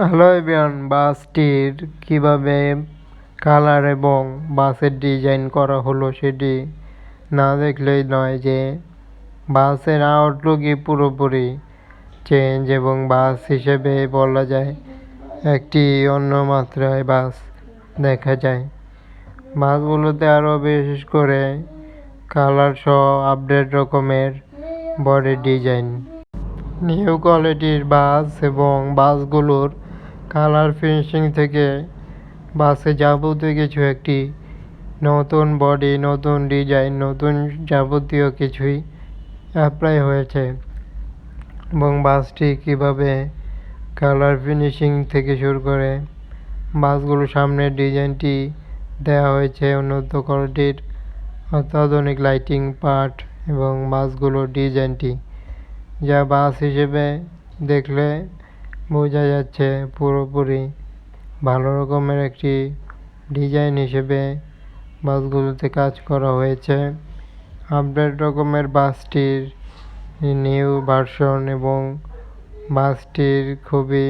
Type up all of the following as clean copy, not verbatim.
Hello everyone, বাসটির কিভাবে colour এবং বাসের ডিজাইন করা হলো সেটি না দেখলেই নয় যে বাসের আউটলুকই পুরোপুরি চেঞ্জ এবং বাস হিসেবে বলা যায় একটি অন্য মাত্রায় বাস দেখা যায়। বাসগুলোতে আরও বিশেষ করে কালার সহ আপডেট রকমের বডি ডিজাইন, নিউ কোয়ালিটির বাস এবং বাসগুলোর কালার ফিনিশিং থেকে বাসে যাবতীয় কিছু একটি নতুন বডি, নতুন ডিজাইন, নতুন যাবতীয় কিছুই অ্যাপ্লাই হয়েছে এবং বাসটি কীভাবে কালার ফিনিশিং থেকে শুরু করে বাসগুলোর সামনের ডিজাইনটি দেওয়া হয়েছে উন্নত কোয়ালিটির অত্যাধুনিক লাইটিং পার্ট এবং বাসগুলোর ডিজাইনটি, যা বাস হিসেবে দেখলে বোঝা যাচ্ছে পুরোপুরি ভালো রকমের একটি ডিজাইন হিসেবে বাসগুলোতে কাজ করা হয়েছে। আপডেট রকমের বাসটির নিউ ভার্সন এবং বাসটির খুবই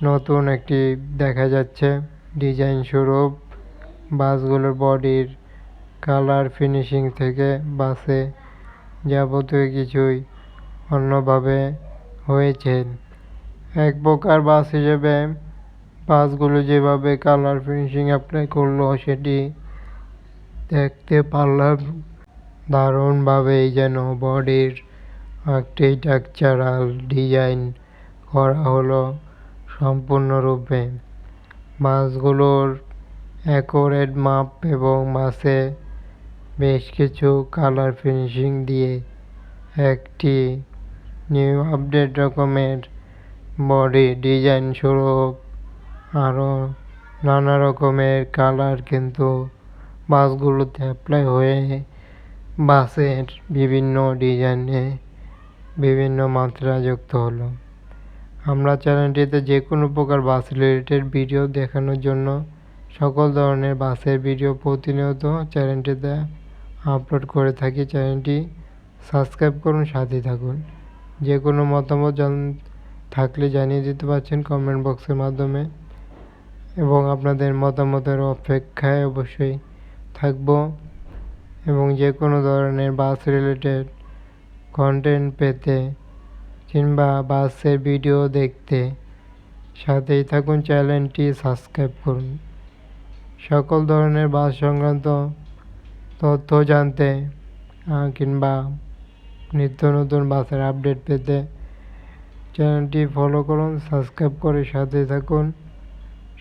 নতুন একটি দেখা যাচ্ছে ডিজাইন স্বরূপ। বাসগুলোর বডির কালার ফিনিশিং থেকে বাসে যাবতীয় কিছুই অন্যভাবে হয়েছে। এক প্রকার বাস হিসেবে বাসগুলো যেভাবে কালার ফিনিশিং অ্যাপ্লাই করলো সেটি দেখতে পারলাম দারুণভাবেই যেন বডির একটি স্ট্রাকচারাল ডিজাইন করা হলো সম্পূর্ণরূপে। বাসগুলোর অ্যাকুরেট মাপ এবং বাসে বেশ কিছু কালার ফিনিশিং দিয়ে একটি নিউ আপডেট রকমের বডি ডিজাইন স্বরূপ আরও নানা রকমের কালার কিন্তু বাসগুলোতে অ্যাপ্লাই হয়ে বাসের বিভিন্ন ডিজাইনে বিভিন্ন মাত্রা যুক্ত হলো। আমরা চ্যানেলটিতে যে কোনো প্রকার বাস রিলেটেড ভিডিও দেখানোর জন্য সকল ধরনের বাসের ভিডিও প্রতিনিয়ত চ্যানেলটিতে আপলোড করে থাকি। চ্যানেলটি সাবস্ক্রাইব করুন, সাথে থাকুন। যে কোনো মতামত থাকলে জানিয়ে দিতে পারছেন কমেন্ট বক্সের মাধ্যমে এবং আপনাদের মতামতের অপেক্ষায় অবশ্যই থাকব এবং যে কোনো ধরনের বাস রিলেটেড কন্টেন্ট পেতে কিংবা বাসের ভিডিও দেখতে সাথেই থাকুন, চ্যানেলটি সাবস্ক্রাইব করুন। সকল ধরনের বাস সংক্রান্ত তথ্য জানতে কিংবা নিত্য নতুন বাসের আপডেট পেতে চ্যানেলটি ফলো করুন, সাবস্ক্রাইব করে সাথে থাকুন।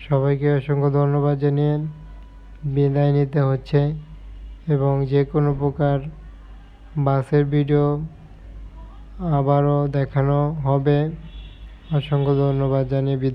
সবাইকে অসংখ্য ধন্যবাদ জানিয়ে বিদায় নিতে হচ্ছে এবং যে কোনো প্রকার বাসের ভিডিও আবারও দেখানো হবে। অসংখ্য ধন্যবাদ জানিয়ে